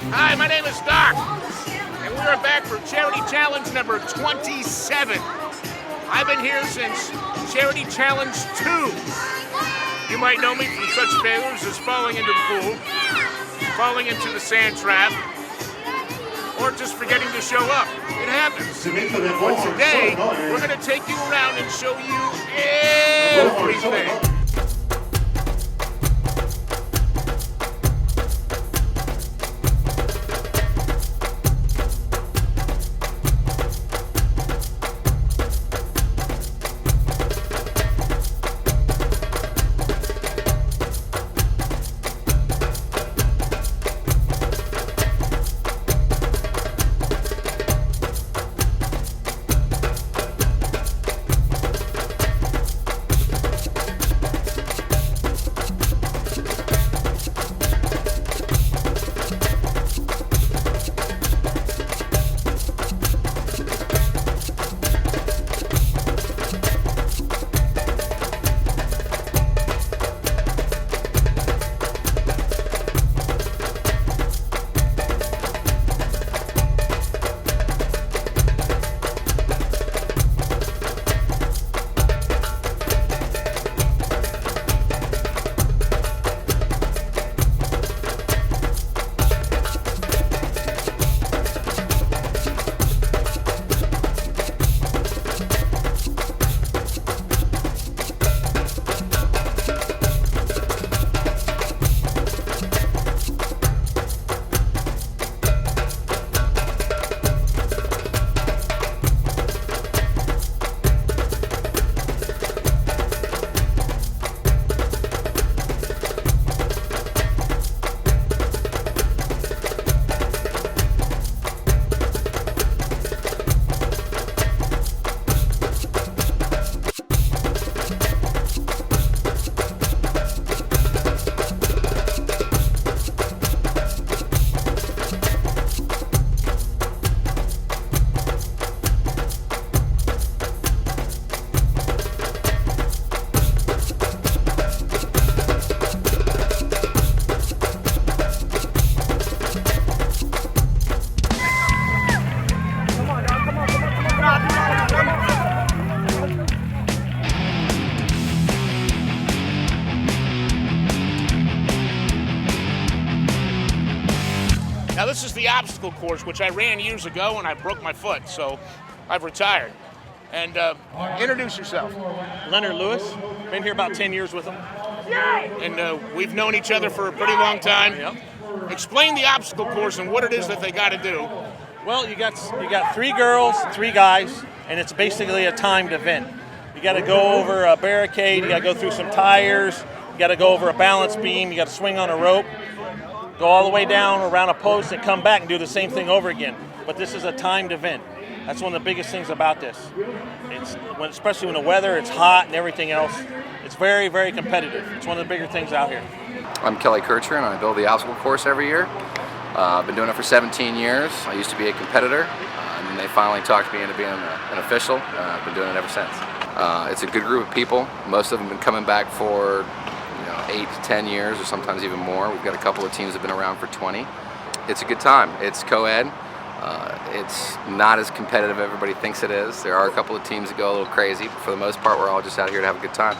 Hi, my name is Doc, and we are back for Charity Challenge number 27. I've been here since Charity Challenge II. You might know me from such failures as falling into the pool, falling into the sand trap, or just forgetting to show up. It happens. But today, we're going to take you around and show you everything. Now this is the obstacle course, which I ran years ago and I broke my foot, so I've retired. And introduce yourself. Leonard Lewis, been here about 10 years with him. And we've known each other for a pretty long time. Yep. Explain the obstacle course and what it is that they got to do. Well, you got 3 girls, 3 guys, and it's basically a timed event. You got to go over a barricade, you got to go through some tires, you got to go over a balance beam, you got to swing on a rope, go all the way down around a post and come back and do the same thing over again. But this is a timed event. That's one of the biggest things about this. Especially when the weather, it's hot and everything else. It's very, very competitive. It's one of the bigger things out here. I'm Kelly Kircher, and I build the obstacle course every year. I've been doing it for 17 years. I used to be a competitor, and then they finally talked me into being an official. I've been doing it ever since. It's a good group of people. Most of them have been coming back for 8 to 10 years, or sometimes even more. We've got a couple of teams that have been around for 20. It's a good time. It's co-ed. It's not as competitive as everybody thinks it is. There are a couple of teams that go a little crazy, but for the most part, we're all just out here to have a good time.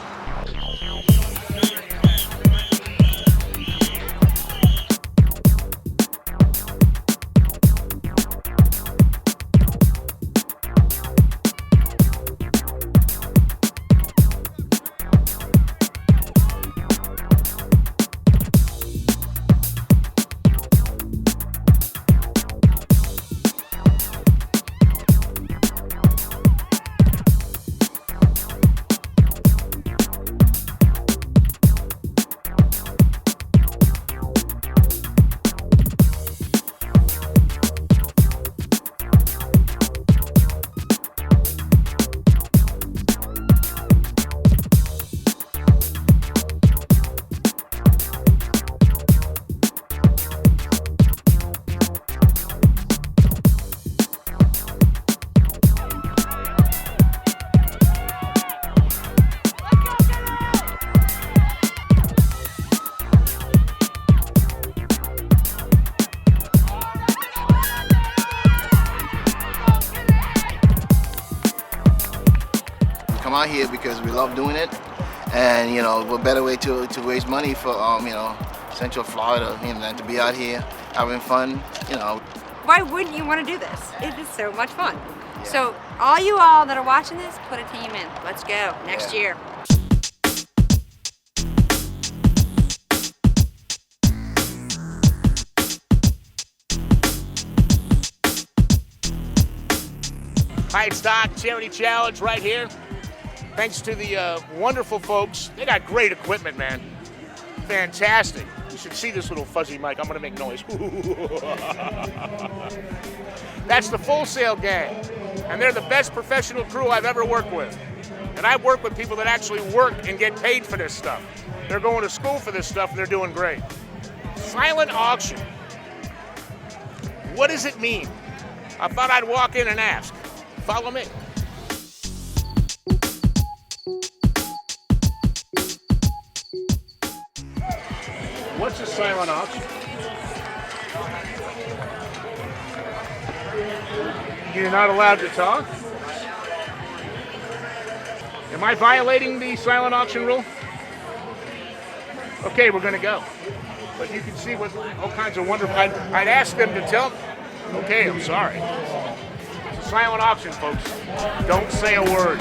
come out here because we love doing it, and you know, what better way to raise money for you know, Central Florida, you know, than to be out here having fun, you know. Why wouldn't you want to do this? It is so much fun. Yeah. So all you all that are watching this, put a team in. Let's go next year. Hi, it's Doc, Charity Challenge right here. Thanks to the wonderful folks. They got great equipment, man. Fantastic. You should see this little fuzzy mic. I'm gonna make noise. That's the Full Sail Gang. And they're the best professional crew I've ever worked with. And I've worked with people that actually work and get paid for this stuff. They're going to school for this stuff and they're doing great. Silent auction. What does it mean? I thought I'd walk in and ask. Follow me. What's a silent auction? You're not allowed to talk? Am I violating the silent auction rule? Okay, we're gonna go. But you can see what all kinds of wonderful, I'd ask them to tell me. Okay, I'm sorry. It's a silent auction, folks. Don't say a word.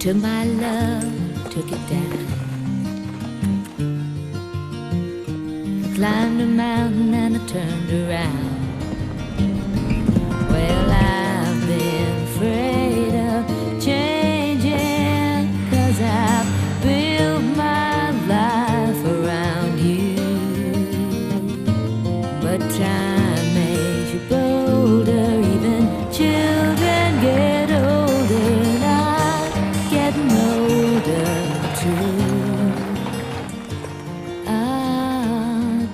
Took my love, took it down. I climbed a mountain and I turned around. Well, I've been afraid of changing, 'cause I've built my life around you. But time makes you bolder, even children get older. Getting older too.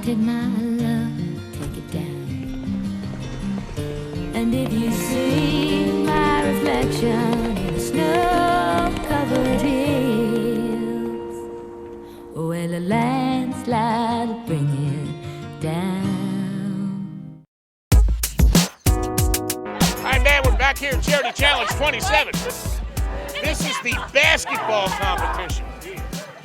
Take my love, take it down. And if you see my reflection in the snow-covered hills, well, a landslide will bring it down. Hi, man, we're back here at Charity Challenge XXVII. This is the basketball competition,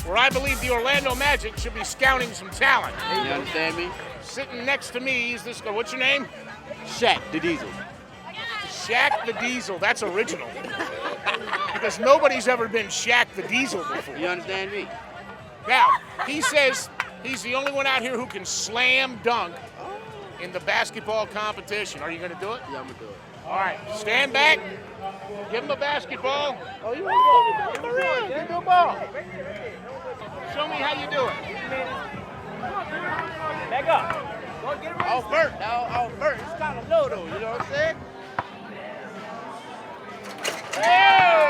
where I believe the Orlando Magic should be scouting some talent. You understand me? Sitting next to me is this guy. What's your name? Shaq the Diesel. Shaq the Diesel. That's original. Because nobody's ever been Shaq the Diesel before. You understand me? Now, he says he's the only one out here who can slam dunk in the basketball competition. Are you going to do it? Yeah, I'm going to do it. All right, stand back. Give him a basketball. Oh, you want to go? Give him a ball. Show me how you do it. Back up. Off first. Off first. It's kind of low, though. You know what I'm saying? Hey!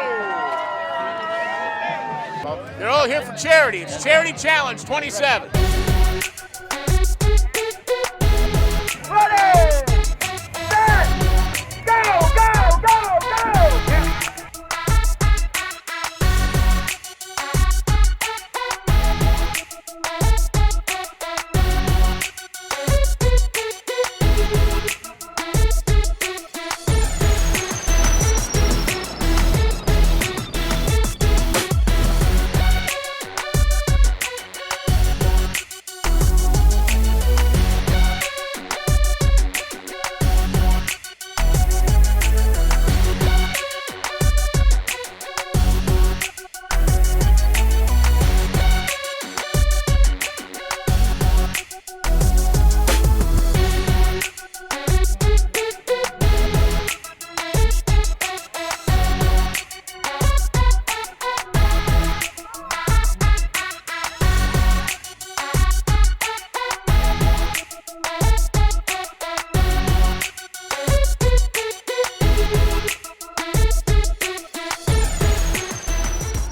They're all here for charity. It's Charity Challenge XXVII.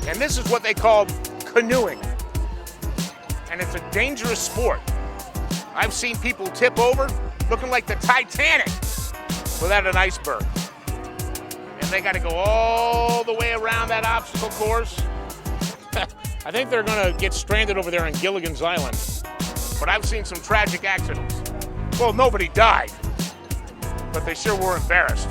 And this is what they call canoeing. And it's a dangerous sport. I've seen people tip over looking like the Titanic without an iceberg. And they got to go all the way around that obstacle course. I think they're gonna get stranded over there on Gilligan's Island. But I've seen some tragic accidents. Well, nobody died, but they sure were embarrassed.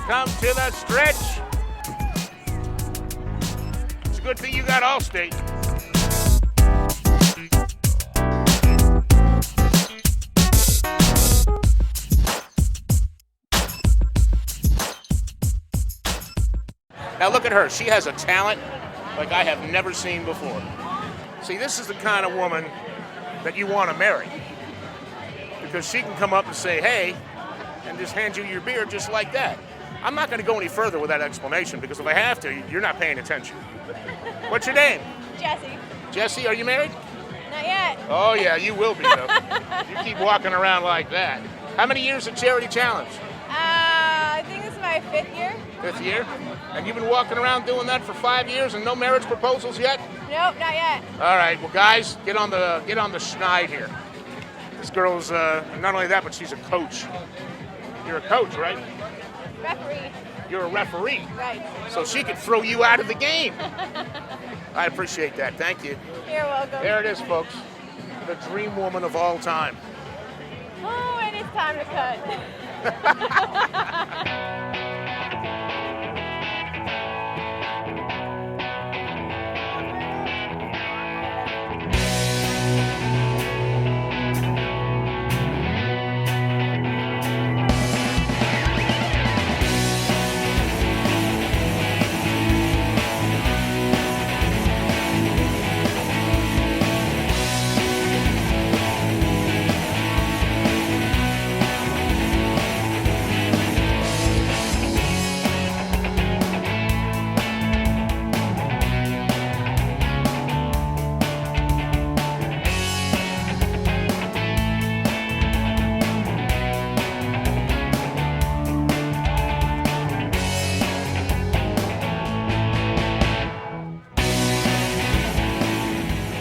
Come to the stretch. It's a good thing you got Allstate. Now look at her. She has a talent like I have never seen before. See, this is the kind of woman that you want to marry, because she can come up and say, hey, and just hand you your beer just like that. I'm not going to go any further with that explanation, because if I have to, you're not paying attention. What's your name? Jessie. Jessie, are you married? Not yet. Oh, yeah, you will be, though. You keep walking around like that. How many years of Charity Challenge? I think this is my 5th year. 5th year? And you've been walking around doing that for 5 years and no marriage proposals yet? Nope, not yet. All right, well, guys, get on the schneid here. This girl's, not only that, but she's a coach. You're a coach, right? Referee. You're a referee. Right. So she could throw you out of the game. I appreciate that. Thank you. You're welcome. There it is, folks. The dream woman of all time. Oh, and it's time to cut.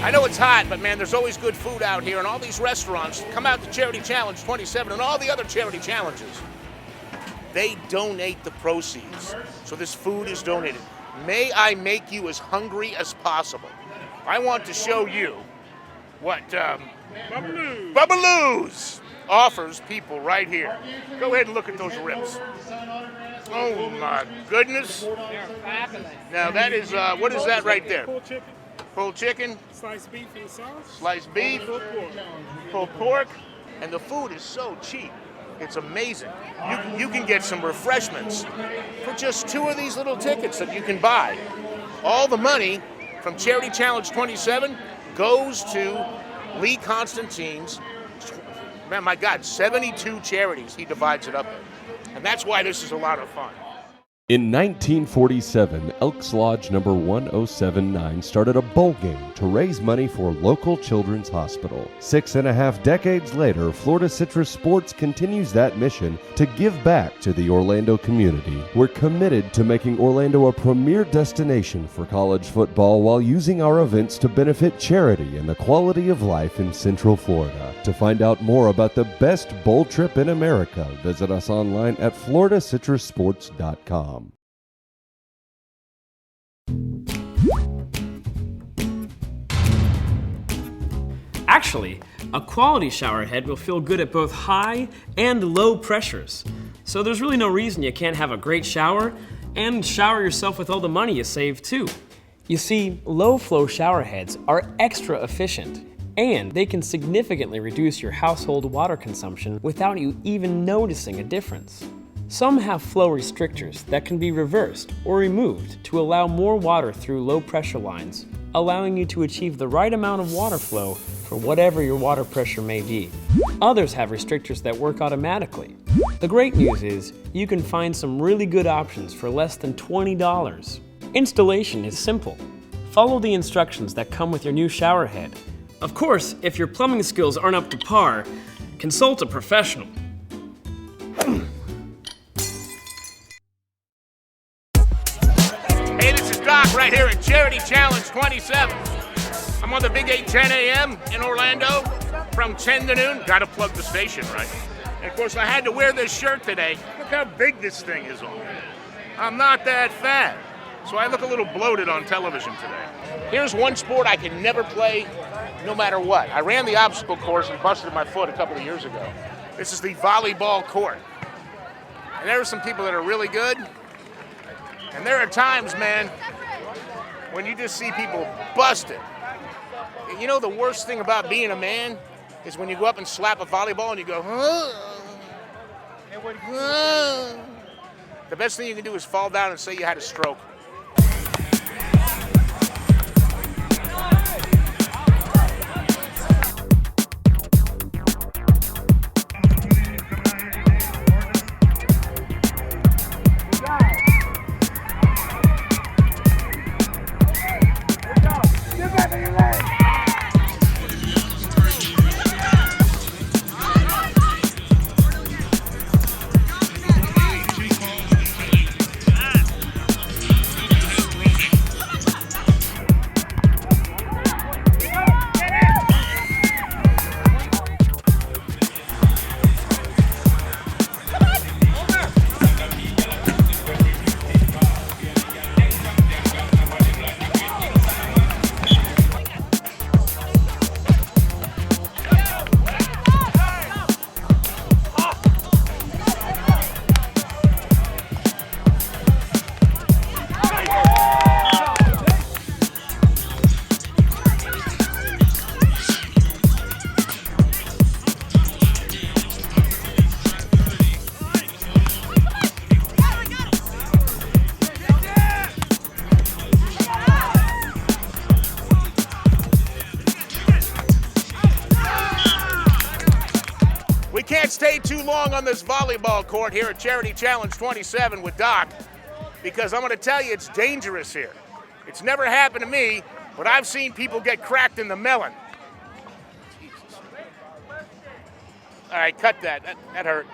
I know it's hot, but man, there's always good food out here, and all these restaurants, come out to Charity Challenge XXVII and all the other charity challenges. They donate the proceeds, so this food is donated. May I make you as hungry as possible. I want to show you what Bubbaloo's offers people right here. Go ahead and look at those ribs. Oh my goodness. Now that is, what is that right there? Pulled chicken. Pulled chicken. Sliced beef and sauce. Sliced beef. Pulled pork. Pulled pork. And the food is so cheap. It's amazing. You can get some refreshments for just 2 of these little tickets that you can buy. All the money from Charity Challenge XXVII goes to Lee Constantine's, man, my God, 72 charities he divides it up in. And that's why this is a lot of fun. In 1947, Elks Lodge number 1079 started a bowl game to raise money for local children's hospital. 6.5 decades later, Florida Citrus Sports continues that mission to give back to the Orlando community. We're committed to making Orlando a premier destination for college football while using our events to benefit charity and the quality of life in Central Florida. To find out more about the best bowl trip in America, visit us online at floridacitrusports.com. Actually, a quality shower head will feel good at both high and low pressures. So there's really no reason you can't have a great shower and shower yourself with all the money you save too. You see, low flow shower heads are extra efficient And they can significantly reduce your household water consumption without you even noticing a difference. Some have flow restrictors that can be reversed or removed to allow more water through low pressure lines, allowing you to achieve the right amount of water flow for whatever your water pressure may be. Others have restrictors that work automatically. The great news is you can find some really good options for less than $20. Installation is simple. Follow the instructions that come with your new shower head. Of course, if your plumbing skills aren't up to par, consult a professional. Hey, this is Doc right here at Charity Challenge XXVII. I'm on the Big 8, 10 a.m. in Orlando from 10 to noon. Gotta plug the station, right? And of course, I had to wear this shirt today. Look how big this thing is on me. I'm not that fat, so I look a little bloated on television today. Here's one sport I can never play no matter what. I ran the obstacle course and busted my foot a couple of years ago. This is the volleyball court. And there are some people that are really good. And there are times, man, when you just see people busted. You know the worst thing about being a man is when you go up and slap a volleyball and you go, The best thing you can do is fall down and say you had a stroke. We can't stay too long on this volleyball court here at Charity Challenge XXVII with Doc, because I'm going to tell you it's dangerous here. It's never happened to me, but I've seen people get cracked in the melon. Jesus. All right, cut that. That hurt.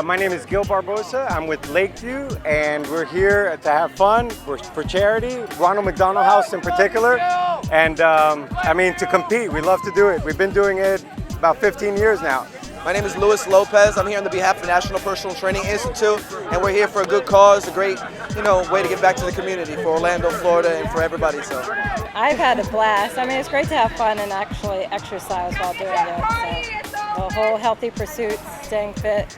My name is Gil Barbosa. I'm with Lakeview, and we're here to have fun. We're for charity, Ronald McDonald House in particular, and I mean to compete. We love to do it. We've been doing it about 15 years now. My name is Luis Lopez. I'm here on the behalf of the National Personal Training Institute, and we're here for a good cause, a great, way to give back to the community for Orlando, Florida, and for everybody. So I've had a blast. I mean, it's great to have fun and actually exercise while doing it. So the whole healthy pursuit, staying fit.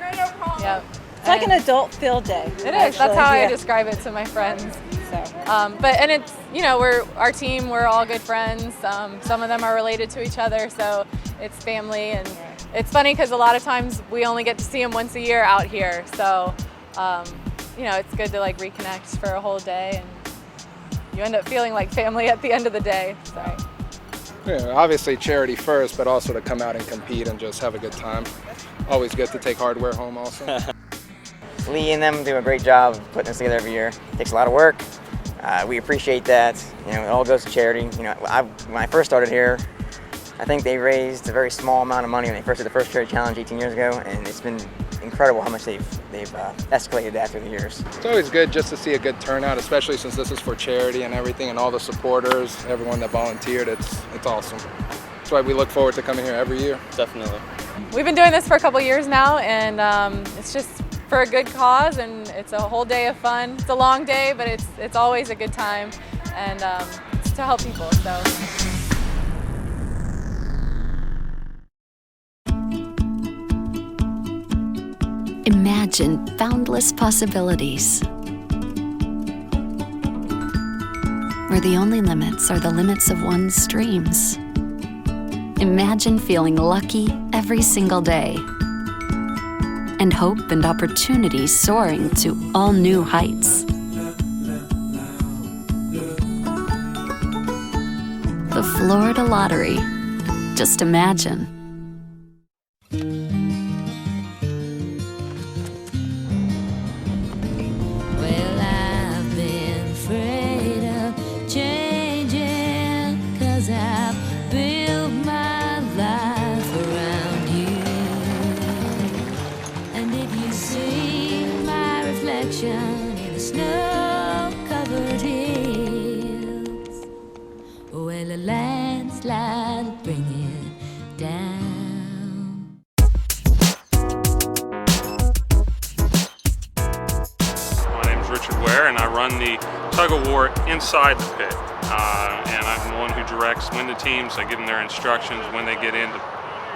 Yep. It's like an adult field day. It is. That's how I describe it to my friends. So, and it's we're our team. We're all good friends. Some of them are related to each other, so it's family. And it's funny because a lot of times we only get to see them once a year out here. So, it's good to reconnect for a whole day, and you end up feeling like family at the end of the day. So. Yeah, obviously charity first, but also to come out and compete and just have a good time. Always good to take hardware home also. Lee and them do a great job of putting this together every year. It takes a lot of work. We appreciate that. You know, it all goes to charity. You know, when I first started here, I think they raised a very small amount of money when they first did the first Charity Challenge 18 years ago, and it's been incredible how much they've escalated that through the years. It's always good just to see a good turnout, especially since this is for charity and everything, and all the supporters, everyone that volunteered. It's awesome. That's why we look forward to coming here every year. Definitely. We've been doing this for a couple years now, and it's just for a good cause, and it's a whole day of fun. It's a long day, but it's always a good time, and it's to help people. So. Imagine boundless possibilities, where the only limits are the limits of one's dreams. Imagine feeling lucky every single day, and hope and opportunity soaring to all new heights. The Florida Lottery. Just imagine. Well, I've been afraid of changing, 'cause I've built my life around you. And if you see my reflection in the snow-covered hills, well, a landslide will bring it down. And I run the tug-of-war inside the pit. And I'm the one who directs when the teams, I give them their instructions, when they get in to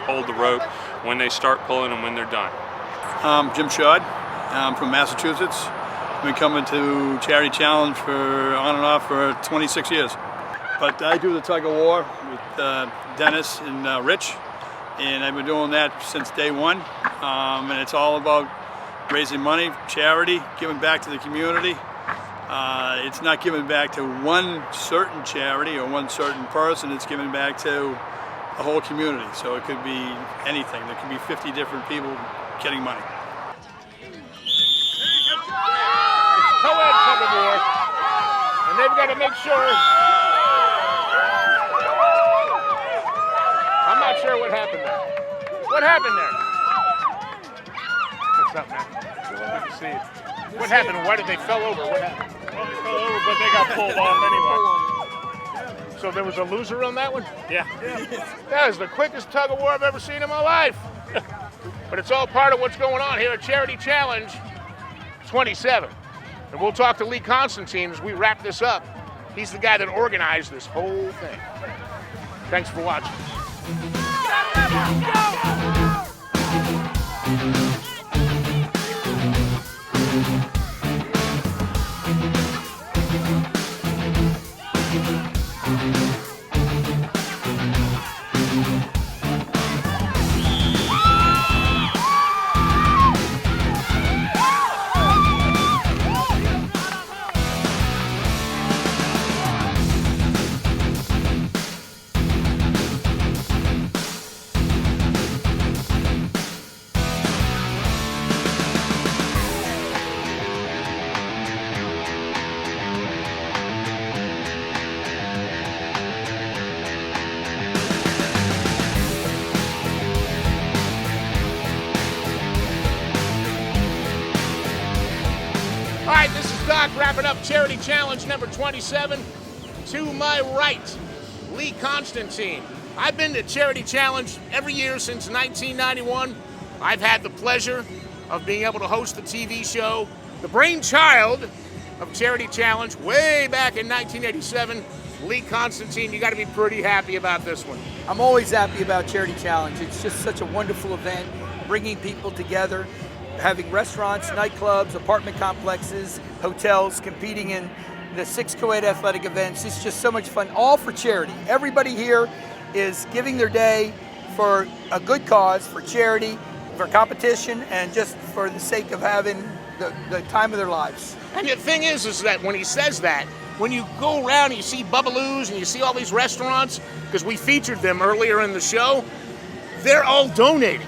hold the rope, when they start pulling, and when they're done. Jim Shod. I'm from Massachusetts. I've been coming to Charity Challenge for on and off for 26 years. But I do the tug-of-war with Dennis and Rich, and I've been doing that since day one. And it's all about raising money, charity, giving back to the community. It's not giving back to one certain charity or one certain person, it's giving back to the whole community. So it could be anything. There could be 50 different people getting money. It's co-ed tug-of-war, and they've got to make sure. I'm not sure what happened there. What happened there? What's up, man? Good to see you. What happened? Why did they fell over? What happened? Well, they fell over, but they got pulled off anyway. So there was a loser on that one? Yeah. That is the quickest tug-of-war I've ever seen in my life. But it's all part of what's going on here at Charity Challenge XXVII. And we'll talk to Lee Constantine as we wrap this up. He's the guy that organized this whole thing. Thanks for watching. All right, this is Doc wrapping up Charity Challenge number 27. To my right, Lee Constantine. I've been to Charity Challenge every year since 1991. I've had the pleasure of being able to host the TV show, the brainchild of Charity Challenge, way back in 1987. Lee Constantine, you got to be pretty happy about this one. I'm always happy about Charity Challenge. It's just such a wonderful event, bringing people together, having restaurants, nightclubs, apartment complexes, hotels, competing in the 6 co-ed athletic events. It's just so much fun, all for charity. Everybody here is giving their day for a good cause, for charity, for competition, and just for the sake of having the time of their lives. And the thing is that when he says that, when you go around and you see Bubbaloo's and you see all these restaurants, because we featured them earlier in the show, they're all donating.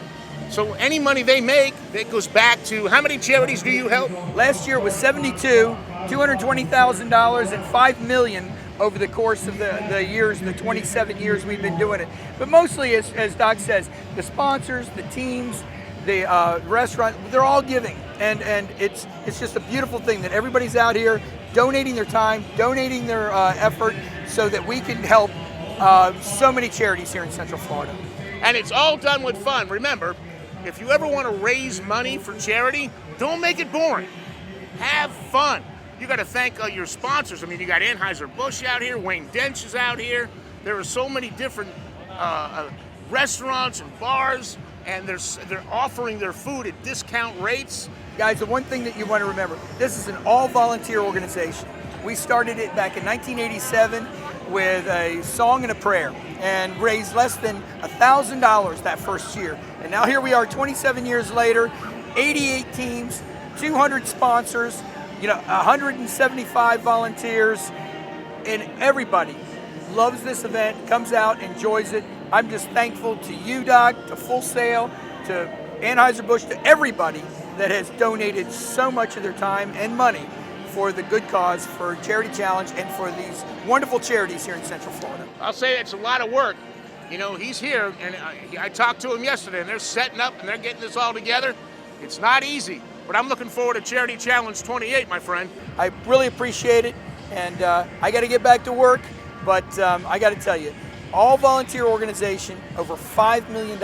So any money they make, that goes back to, how many charities do you help? Last year was 72, $220,000, and $5 million over the course of the years, the 27 years we've been doing it. But mostly, as Doc says, the sponsors, the teams, the restaurant, they're all giving. And it's just a beautiful thing that everybody's out here donating their time, donating their effort so that we can help so many charities here in Central Florida. And it's all done with fun. Remember, if you ever want to raise money for charity, don't make it boring. Have fun. You got to thank your sponsors. I mean, you got Anheuser-Busch out here, Wayne Dench is out here. There are so many different restaurants and bars, and they're offering their food at discount rates. Guys, the one thing that you want to remember, this is an all-volunteer organization. We started it back in 1987 with a song and a prayer and raised less than $1,000 that first year. And now here we are 27 years later, 88 teams, 200 sponsors, 175 volunteers, and everybody loves this event, comes out, enjoys it. I'm just thankful to you, Doc, to Full Sail, to Anheuser-Busch, to everybody that has donated so much of their time and money for the good cause, for Charity Challenge, and for these wonderful charities here in Central Florida. I'll say it's a lot of work. He's here, and I talked to him yesterday, and they're setting up, and they're getting this all together. It's not easy, but I'm looking forward to Charity Challenge 28, my friend. I really appreciate it, and I got to get back to work, but I got to tell you, all volunteer organization, over $5 million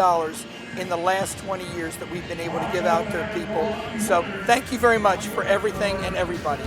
in the last 20 years that we've been able to give out to people. So thank you very much for everything and everybody.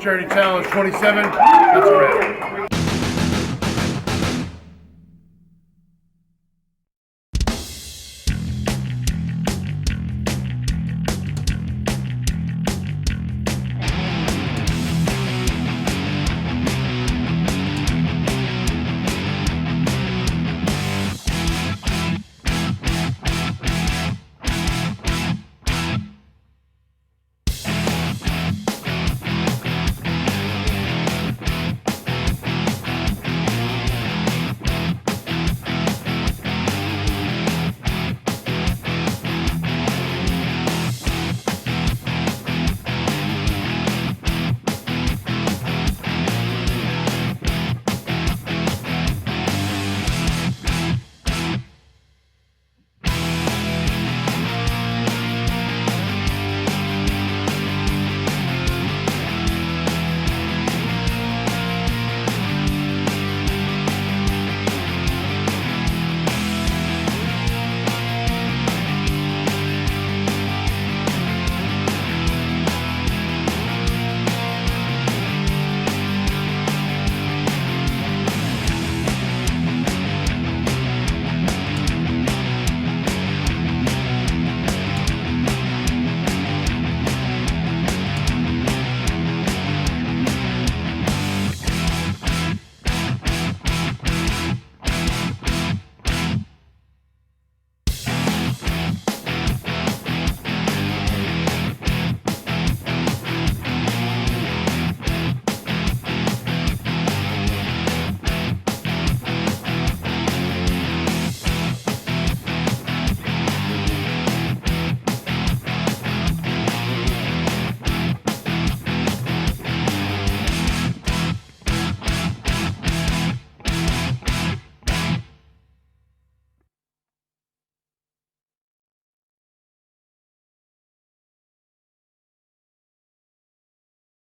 Charity Challenge 27, that's a wrap.